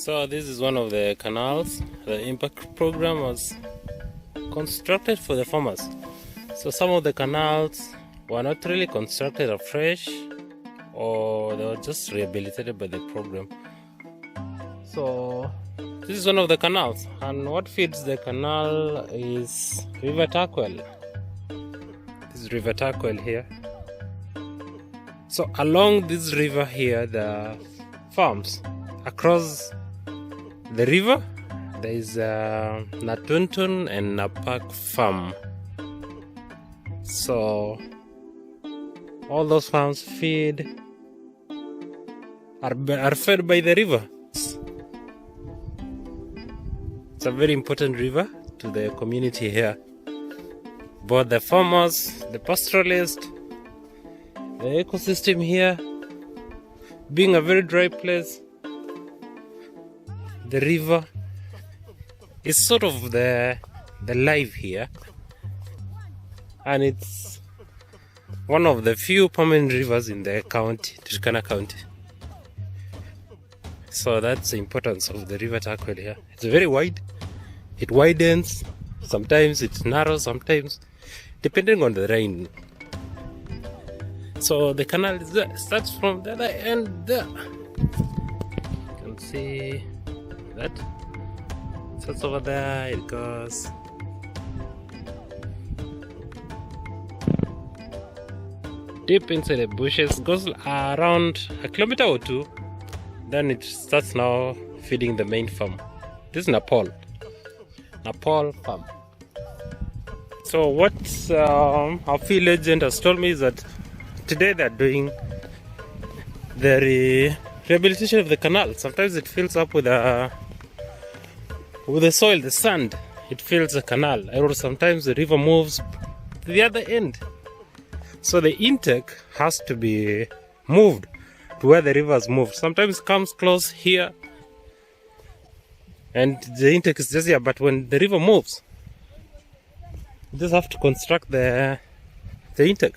So this is one of the canals. The impact program was constructed for the farmers. So some of the canals were not really constructed afresh, or they were just rehabilitated by the program. So this is one of the canals, and what feeds the canal is River Turkwel. This is River Turkwel here. So along this river here, there are farms. Across the river, there is Natuntun and Napak farm. So all those farms are fed by the river. It's a very important river to the community here. Both the farmers, the pastoralists, the ecosystem here, being a very dry place, the river is sort of the life here, and it's one of the few permanent rivers in the county, Turkana County. So that's the importance of the River Turkwel here. It's very wide. It widens. Sometimes it narrows. Sometimes, depending on the rain. So the canal is there. It starts from the other end there. You can see that. It starts over there. It goes deep inside the bushes. Goes around a kilometer or two. Then it starts now feeding the main farm. This is Napool farm. So what our field agent has told me is that today they're doing the rehabilitation of the canal. Sometimes it fills up with the soil, the sand. It fills the canal, or sometimes the river moves to the other end. So the intake has to be moved to where the rivers move. Sometimes it comes close here and the intake is just here, but when the river moves, you just have to construct the intake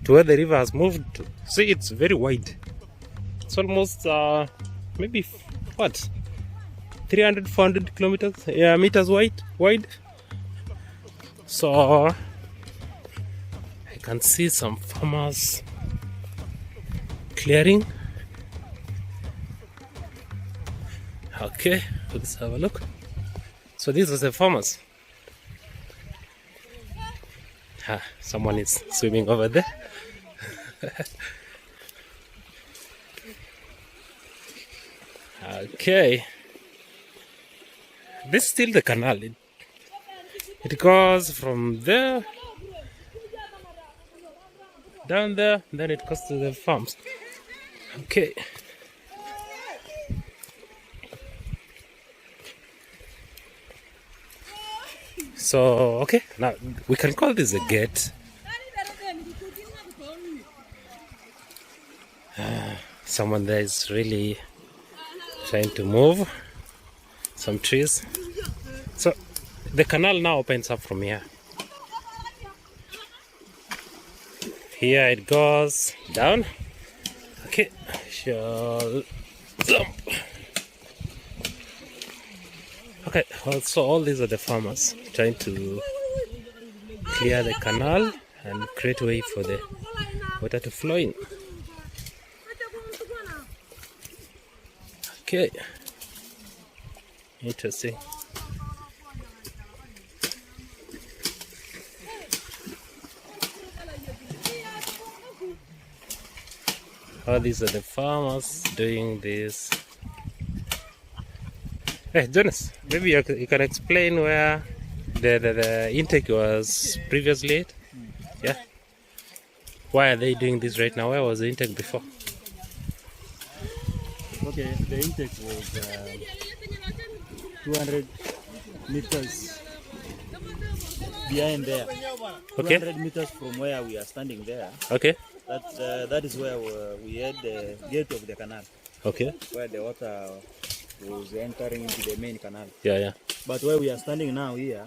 to where the river has moved to. See, it's very wide. It's almost maybe 300 400 kilometers meters wide. So I can see some farmers clearing. Okay, let's have a look. So these are the farmers. Someone is swimming over there. Okay, this is still the canal. It goes from there down there, then it goes to the farms. Okay. So, okay, now we can call this a gate. Someone there is really trying to move some trees. So, the canal now opens up from here. Here it goes down. Okay, shall jump. Okay, so all these are the farmers trying to clear the canal and create a way for the water to flow in. Okay, interesting. Oh, these are the farmers doing this. Hey, Jonas, maybe you can explain where the intake was previously at? Yeah. Why are they doing this right now? Where was the intake before? Okay, the intake was 200 meters behind there. Okay. 200 meters from where we are standing there. Okay. That is where we had the gate of the canal. Okay. Where the water was entering into the main canal. Yeah. But where we are standing now here,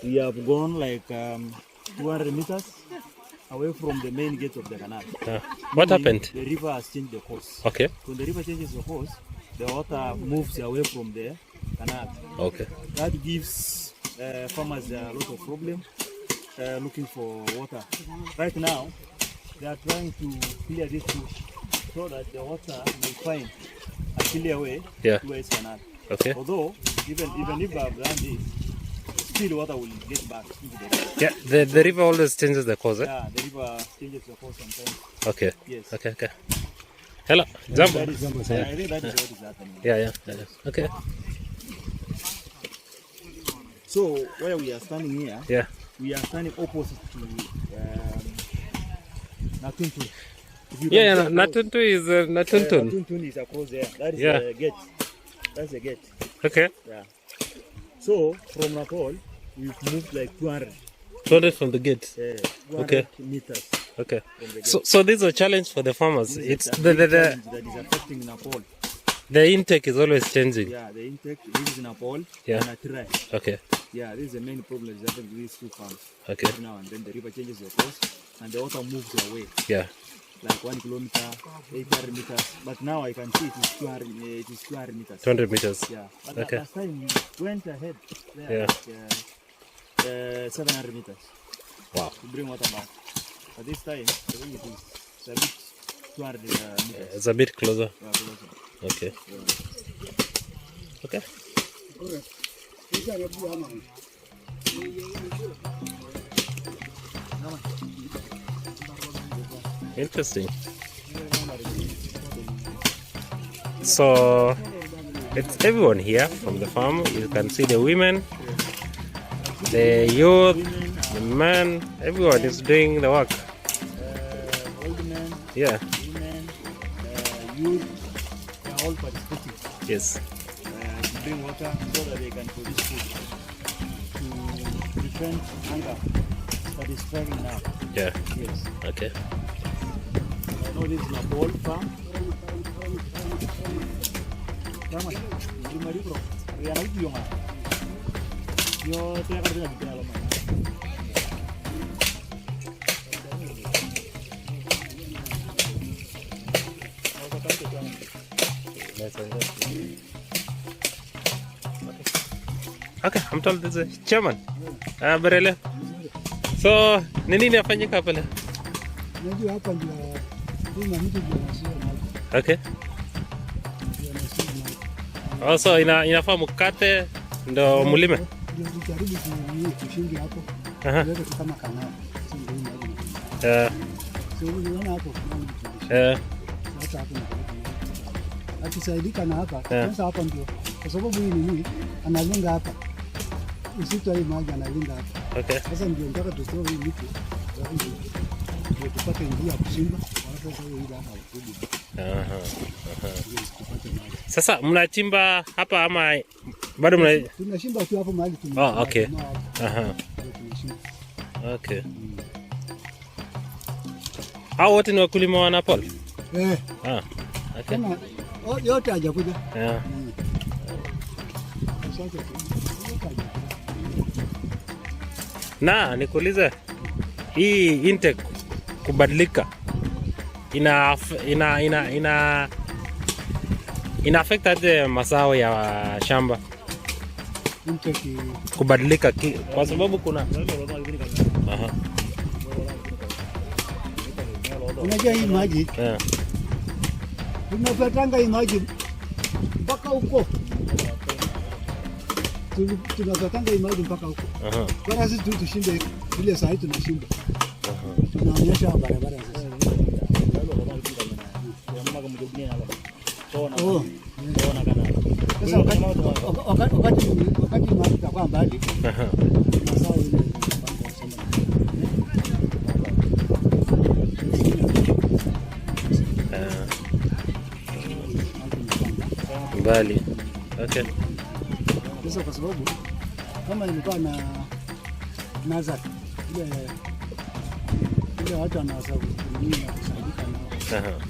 we have gone like 200 meters away from the main gate of the canal. What happened? The river has changed the course. Okay. When the river changes the course, the water moves away from the canal. Okay. That gives farmers a lot of problem looking for water. Right now, they are trying to clear this bush so that the water may find a clear way towards canal. Okay. Although, even if I have done this, still water will get back into the river. Yeah, the river always changes the course, eh? Yeah, the river changes the course sometimes. Okay. Yes. Okay. Hello, jump. I think that is what is happening. Yeah. Okay. So, where we are standing here, we are standing opposite to Natuntu. Natuntu is Natuntun. Natuntun is across there. That is the gate. That's the gate. Okay. Yeah. So, from Napool, we've moved like 200 from the gate. 200 meters. Okay. So this is a challenge for the farmers. It's the that is affecting Napool. The intake is always changing. Yeah, the intake. This is Napool Yeah. and Atrai. Okay. Yeah, this is the main problem is happening with these two farms. Okay. Every now and then the river changes the course and the water moves away. Yeah. Like 1 kilometer, 800 meters. But now I can see it is 200 meters. 200 meters. Yeah. But Okay. last time we went ahead there, Yeah. like, 700 meters Wow. to bring water back. But this time, I think it is a bit 200 meters. It's a bit closer. Yeah, closer. Okay. Okay. Interesting. So it's everyone here from the farm. You can see the women, the youth, the men. Everyone is doing the work. Old men, Yeah. women, youth, they are all participating. Yes. To bring water so that they can produce food to prevent hunger that is striking now. Yeah. Yes. Okay. I know this is Napool farm. Okay, I'm told this is chairman. Barele. So, nini inafanyika pale? Unajua hapa ndio kuna mtu ndio anasema maji. Okay. Also inafaa mkate ndo mulime. Ndio tujaribu kushingi hapo. Aha. Ndio kama canal. Sio ndio maji. Sio unaona hapo. Sasa hapo akisaidika na hapa. Sasa hapa ndio. Kwa sababu hii ni analinga hapa. Usito hii maji analinga hapa. Okay. Sasa ndio nataka tutoe hii miti. Ndio tupate njia kushimba. Alafu sasa hii hapa kurudi. Sasa mnachimba hapa ama bado mna tunashimba tu hapo mahali okay. Okay. Hao wote ni wakulima wa Napool? Okay. Kama yote hajakuja. Na nikuulize, hii intake kubadilika ina affect aje mazao ya shamba? Intake Kubadilika kwa sababu kuna unajua hii maji tunapatanga hii maji mpaka huko. Tunapatanga hii maji mpaka huko. Kwa sisi tushinde ile saa hii tunashimba. Tunaonyesha barabara sasa. Sasa wakati maji itakuwa mbali. Mazao ile mbali. Okay. Sasa kwa sababu kama nilikuwa na nazari ile watu wanaweza kutumia kusaidika nao.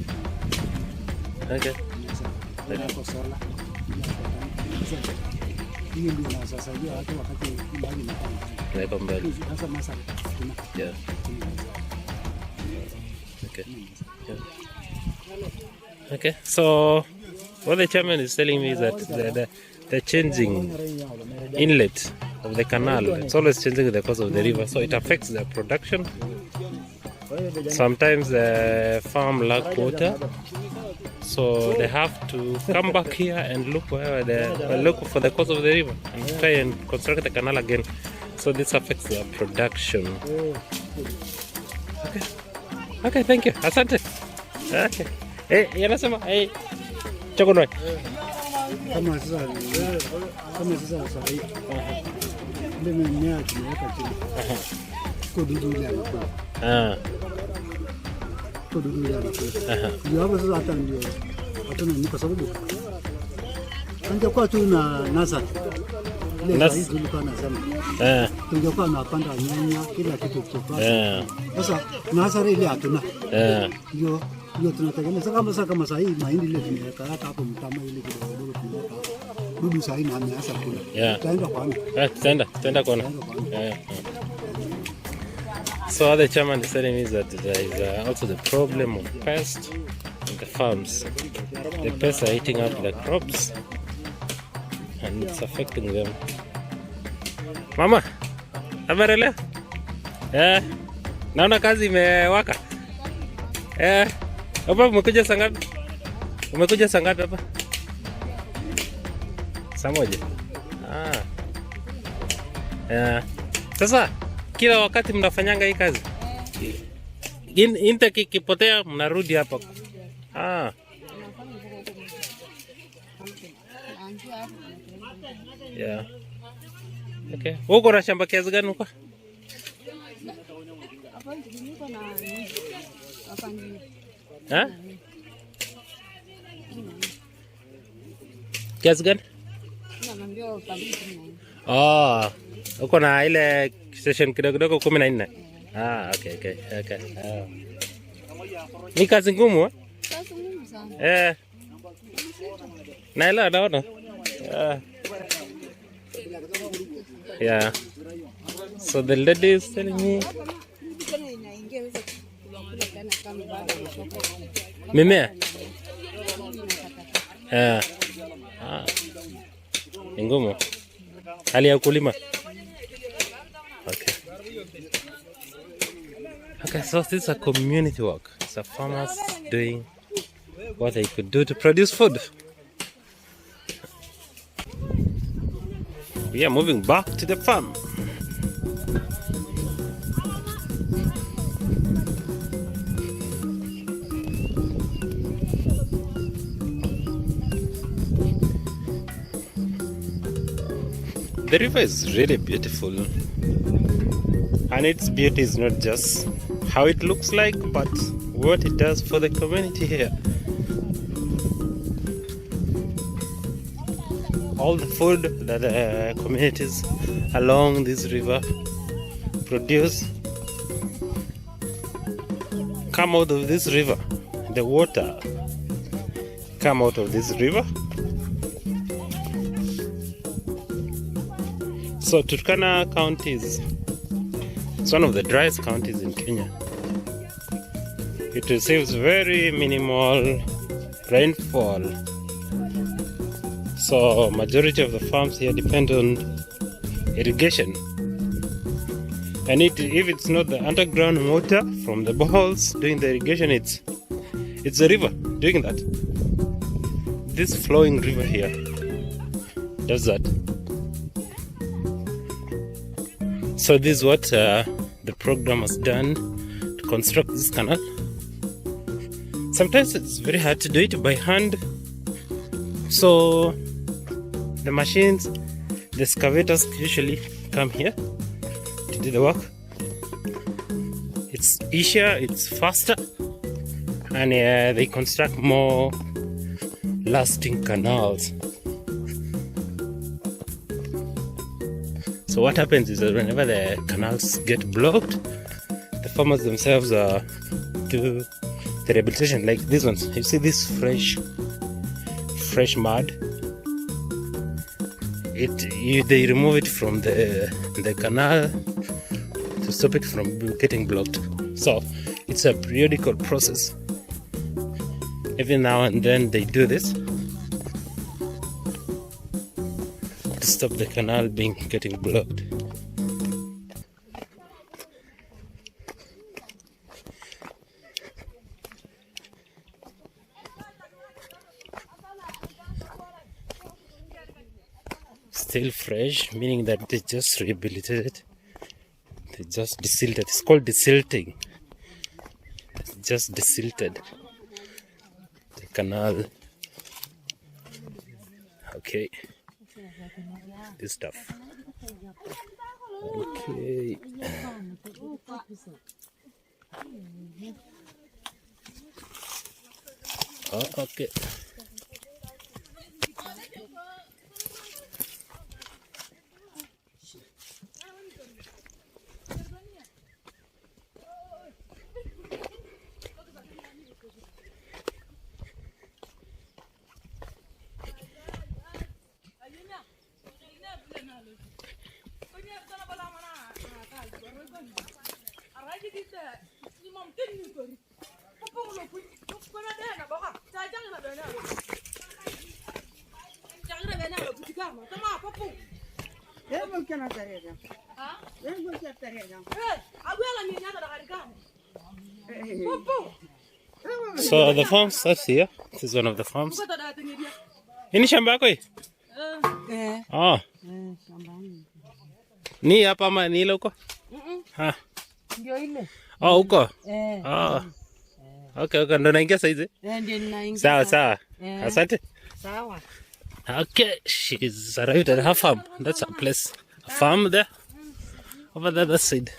Okay. Kwa sola. Hiyo ndio nasaidia watu wakati mbali na kwa mbali. Sasa masa tuna. Yeah. Okay. Yeah. Okay. So what the chairman is telling me is that the changing inlet of the canal, it's always changing the course of the river, so it affects the production. Sometimes the farm lack water, so they have to come back here and look look for the course of the river and try and construct the canal again. So this affects their production. Okay, thank you. Asante. Okay. Yanasema chokoloi. Kama sasa ndio mimea tumeweka chini. Kududu ile hapo. Kududu ile hapo. Ndio hapo sasa hata ndio hatuna ni kwa sababu angekuwa tu na nasa ile hizi tulikuwa nasema. Tungekuwa tunapanda nyanya kila kitu tutapata. Sasa nasa ile hatuna. Ndio tunategemea kama sasa hii mahindi ile tumeweka hapo mtama ile kidogo tumeweka. Dudu sasa ina ameanza kula. Tutaenda kwa nini? Tutaenda kwa nini? So the chairman is telling me that there is also the problem of pests in the farms. The pests are eating up the crops and it's affecting them. Mama, amerelea? Naona kazi imewaka. Hapa umekuja saa ngapi? Umekuja saa ngapi hapa? Saa moja. Sasa kila wakati mnafanyanga hii kazi? Intake ikipotea mnarudi hapa. Yeah. Okay. Uko na shamba kiasi gani huko? Kiasi gani? Uko na ile session kidogo 14. Okay. Ni kazi ngumu? Kazi ngumu sana. Naona. Yeah. So the lady is telling me mimea. Ni ngumu. Hali ya ukulima. Okay, so this is a community work. It's a farmers doing what they could do to produce food. We are moving back to the farm. The river is really beautiful, and its beauty is not just how it looks like, but what it does for the community here. All the food that the communities along this river produce come out of this river. The water come out of this river. So Turkana County is one of the driest counties in Kenya. It receives very minimal rainfall. So majority of the farms here depend on irrigation. And if it's not the underground water from the boreholes doing the irrigation, it's the river doing that. This flowing river here does that. So this is what the program has done to construct this canal. Sometimes it's very hard to do it by hand. So the machines, the excavators usually come here to do the work. It's easier, it's faster, and they construct more lasting canals. So what happens is that whenever the canals get blocked, the farmers themselves do the rehabilitation, like these ones. You see this fresh mud. They remove it from the canal to stop it from getting blocked. So it's a periodical process. Every now and then they do this stop the canal getting blocked. Still fresh, meaning that they just rehabilitated. They just desilted. It's called desilting. It's just desilted the canal. Okay, this stuff. Okay. Oh, okay. So the farm starts here. This is one of the farms. Ini shamba yako hii? Oh. Ni hapa ama ni ile huko? Ha. Ndio ile. Oh, huko? Oh. Okay, okay, ndo naingia saizi? Ndio ninaingia. Sawa, sawa. Asante. Sawa. Okay, she's arrived at her farm. That's her place. A farm there. Over the other side.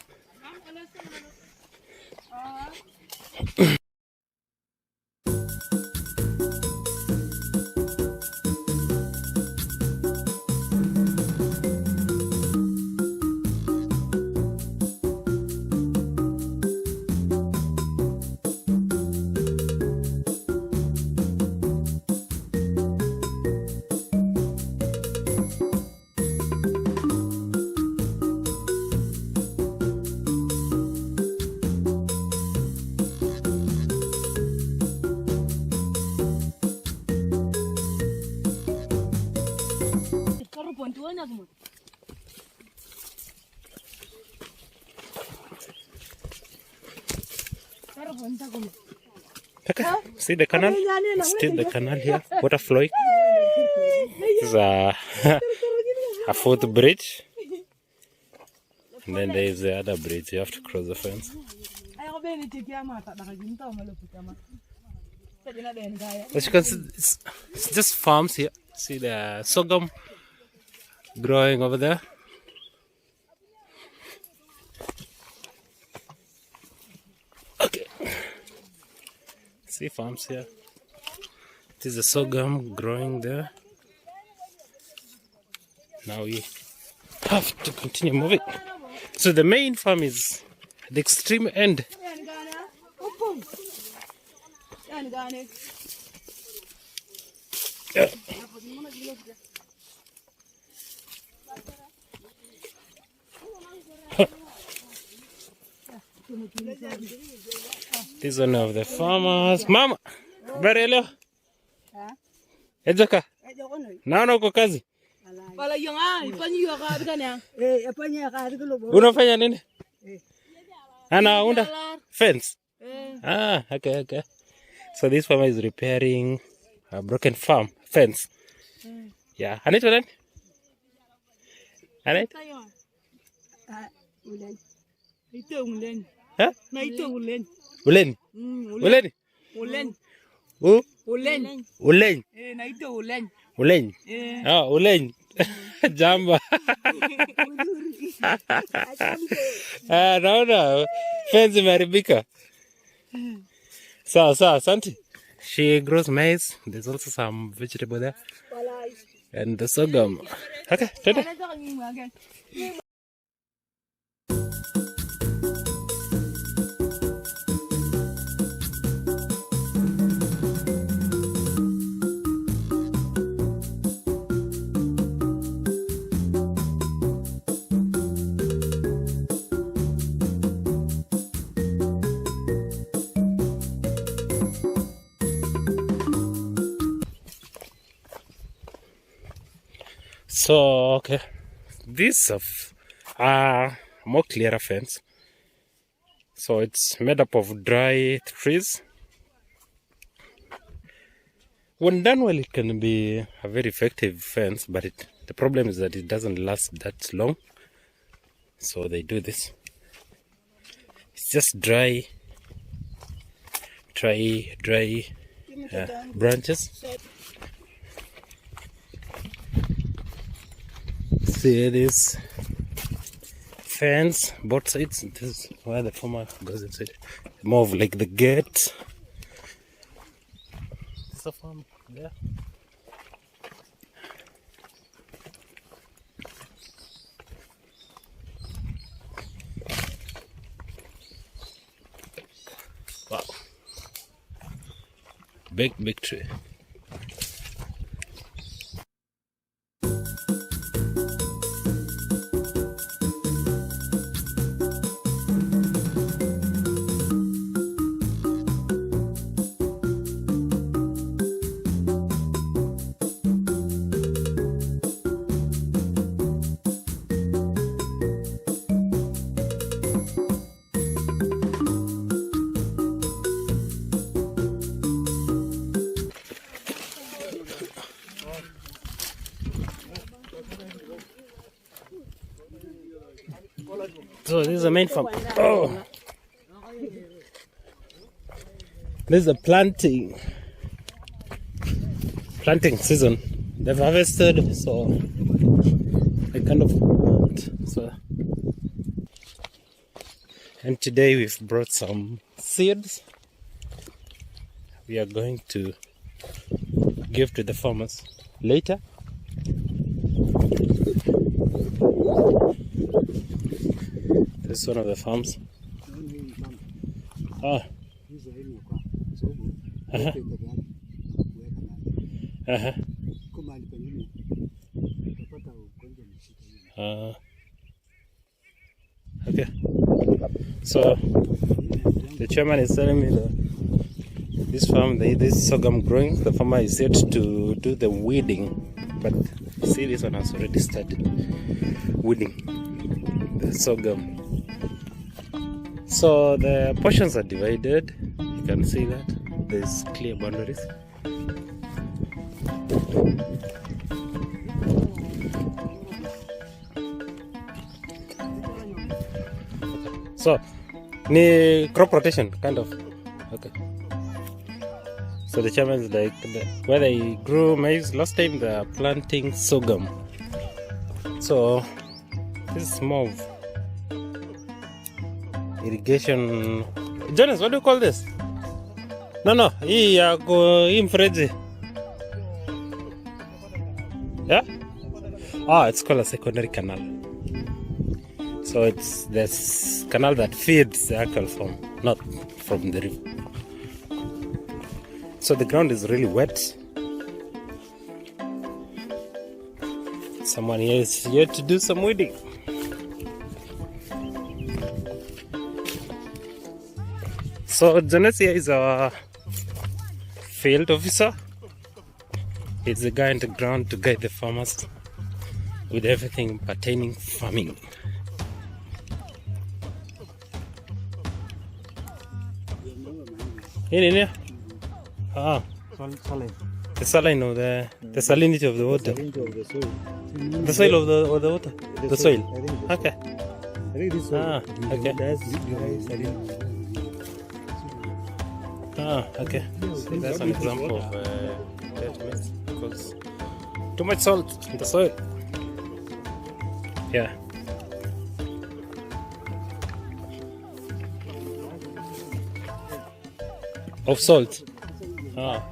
Okay, see the canal? Still the canal here, water flowing. This is a fourth bridge. And then there is the other bridge, you have to cross the fence. As you can see, it's just farms here. See the sorghum growing over there. Okay. See farms here. It is a sorghum growing there. Now we have to continue moving. So the main farm is at the extreme end. Yeah. This is one of the farmers. Mama, habari leo? Ejaka? Naona uko kazi? Unafanya nini? Anaunda fence? Ah, okay, okay. So this farmer is repairing a broken farm fence. Yeah. Anaitwa nani? Anaitwa? Huh? Uleni. Uleni. Uleni. Uleni. Uleni. Naitwa Uleni. Uleni. Ah, Uleni. Jamba. Naona fence imeharibika. Sawa, asante. She grows maize. There's also some vegetable there. And the sorghum. Okay, ready? So okay, this more clearer fence. So it's made up of dry trees. When done well, it can be a very effective fence, but the problem is that it doesn't last that long. So they do this. It's just dry branches. See this fence, both sides. This is where the farmer goes inside. More of like the gate. There's a farm there. Wow. Big tree. So this is the main farm. Oh, this is the planting season. They've harvested, so they kind of plant. So, and today we've brought some seeds. We are going to give to the farmers later. This is one of the farms. Oh. Okay. So the chairman is telling me that this farm, this sorghum growing, the farmer is yet to do the weeding, but see, this one has already started weeding the sorghum. So the portions are divided. You can see that there's clear boundaries. So, ni crop rotation, kind of. Okay. So the chairman is like, where they grew maize last time, they are planting sorghum. So this is more of irrigation. Jonas, what do you call this? No, hii mfereji. Yeah? Ah, it's called a secondary canal. So it's this canal that feeds the actual farm, not from the river. So the ground is really wet. Someone here is here to do some weeding. So Janesia is our field officer. He's the guy on the ground to guide the farmers with everything pertaining farming. In ah, the saline of the salinity of the water. The soil of the water. The soil. Okay. Okay. Okay. See, that's an example of dead mix because too much salt in the soil. Yeah. Of salt. The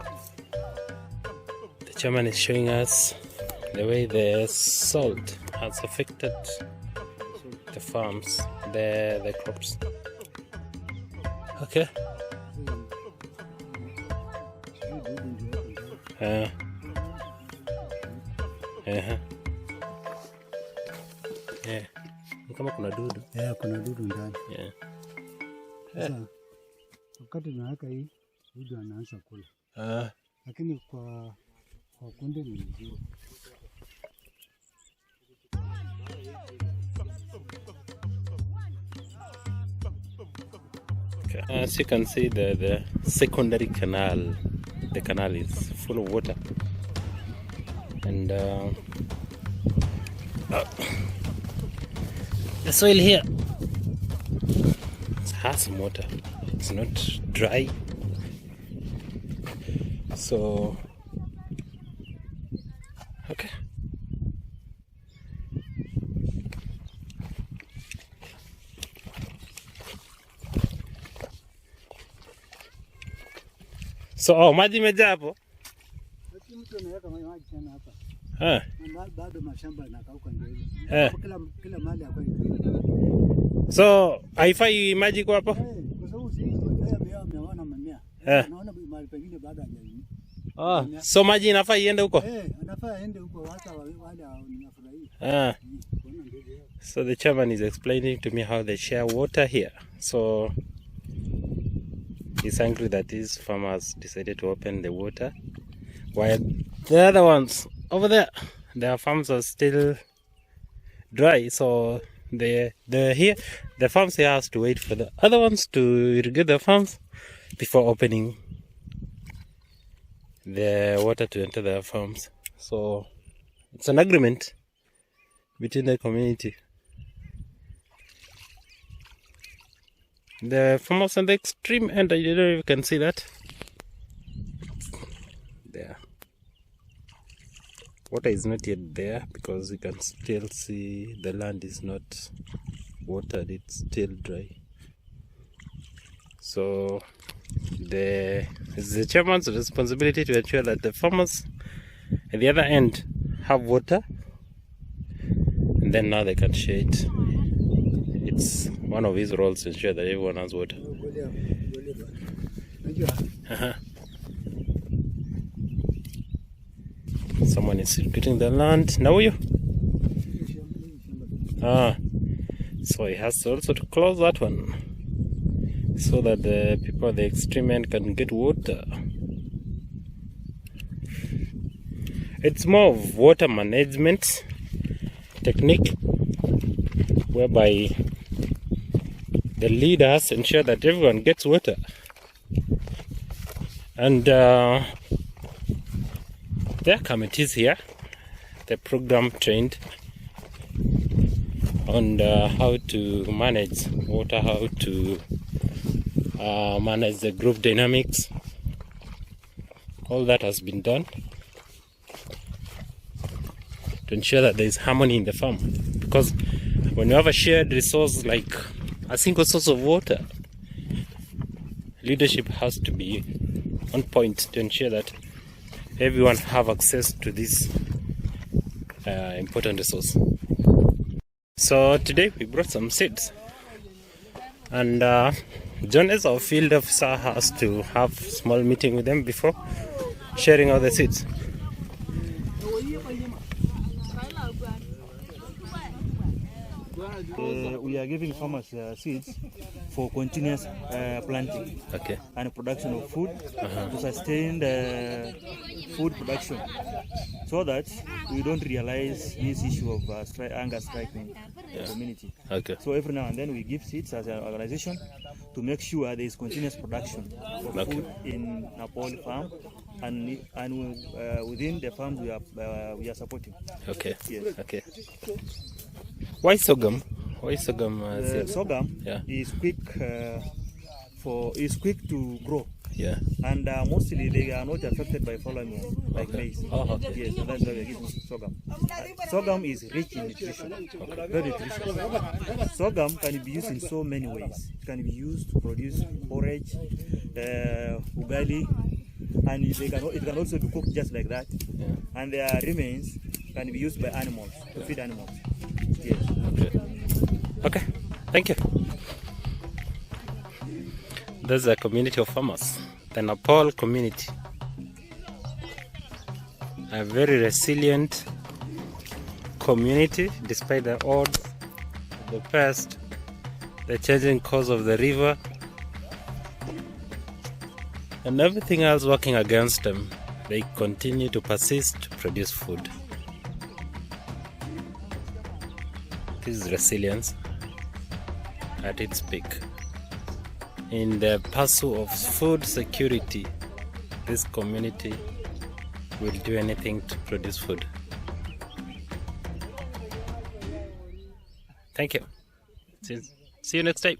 chairman is showing us the way the salt has affected the farms, the crops. Okay. Yeah. Kama kuna dudu. Yeah, kuna dudu ndani. Yeah. Sasa wakati naweka hii dudu anaanza kula. Lakini kwa kunde ni nzuri. Okay. As you can see, the secondary canal, the canal is full of water, and the soil here has some water. It's not dry, so okay. So maji imejaa hapo. Mtu anaweka maji tena hapa. Bado mashamba yanakauka ndio hivi. Kila mahali hapa hivi. So haifai maji kwa hapo? Kwa sababu sisi tumeona mimea. Naona mahali pengine bado hajaini. So maji inafaa iende huko? Anafaa iende huko hata wale wanafurahia. So the chairman is explaining to me how they share water here. So he's angry that these farmers decided to open the water, while the other ones over there, their farms are still dry. So the farms here has to wait for the other ones to irrigate their farms before opening the water to enter their farms. So it's an agreement between the community. The farmers on the extreme end, I don't know if you can see that. There. Water is not yet there because you can still see the land is not watered, it's still dry. So it's the chairman's responsibility to ensure that the farmers at the other end have water, and then now they can share it. It's one of his roles to ensure that everyone has water. Someone is irrigating the land. Now you? So he has also to close that one so that the people at the extreme end can get water. It's more of water management technique whereby the leaders ensure that everyone gets water, and there are committees here, the program trained on how to manage water, how to manage the group dynamics. All that has been done to ensure that there is harmony in the farm, because when you have a shared resource like a single source of water, leadership has to be on point to ensure that everyone have access to this important resource. So today we brought some seeds, and John as our field officer has to have a small meeting with them before sharing all the seeds. We are giving farmers seeds for continuous planting, okay, and production of food to sustain the food production, so that we don't realize this issue of hunger striking the community. Okay. So every now and then we give seeds as an organization to make sure there is continuous production of food in Napool farm, and within the farms we are supporting. Okay. Yes. Okay. Why sorghum? Why sorghum? Sorghum is quick to grow. Yeah. And mostly they are not affected by fallout like maize. Oh, okay. Yes, and that's why we are giving sorghum. Sorghum is rich in nutrition, very nutritious. Sorghum can be used in so many ways. It can be used to produce porridge, ugali, and it can also be cooked just like that. Yeah. And their remains can be used by animals, to feed animals. Yes. Okay. Okay. Thank you. There's a community of farmers, the Napool community. A very resilient community despite the odds, the pest, the changing course of the river, and everything else working against them. They continue to persist to produce food. This is resilience at its peak. in the pursuit of food security, this community will do anything to produce food. Thank you. See you next time.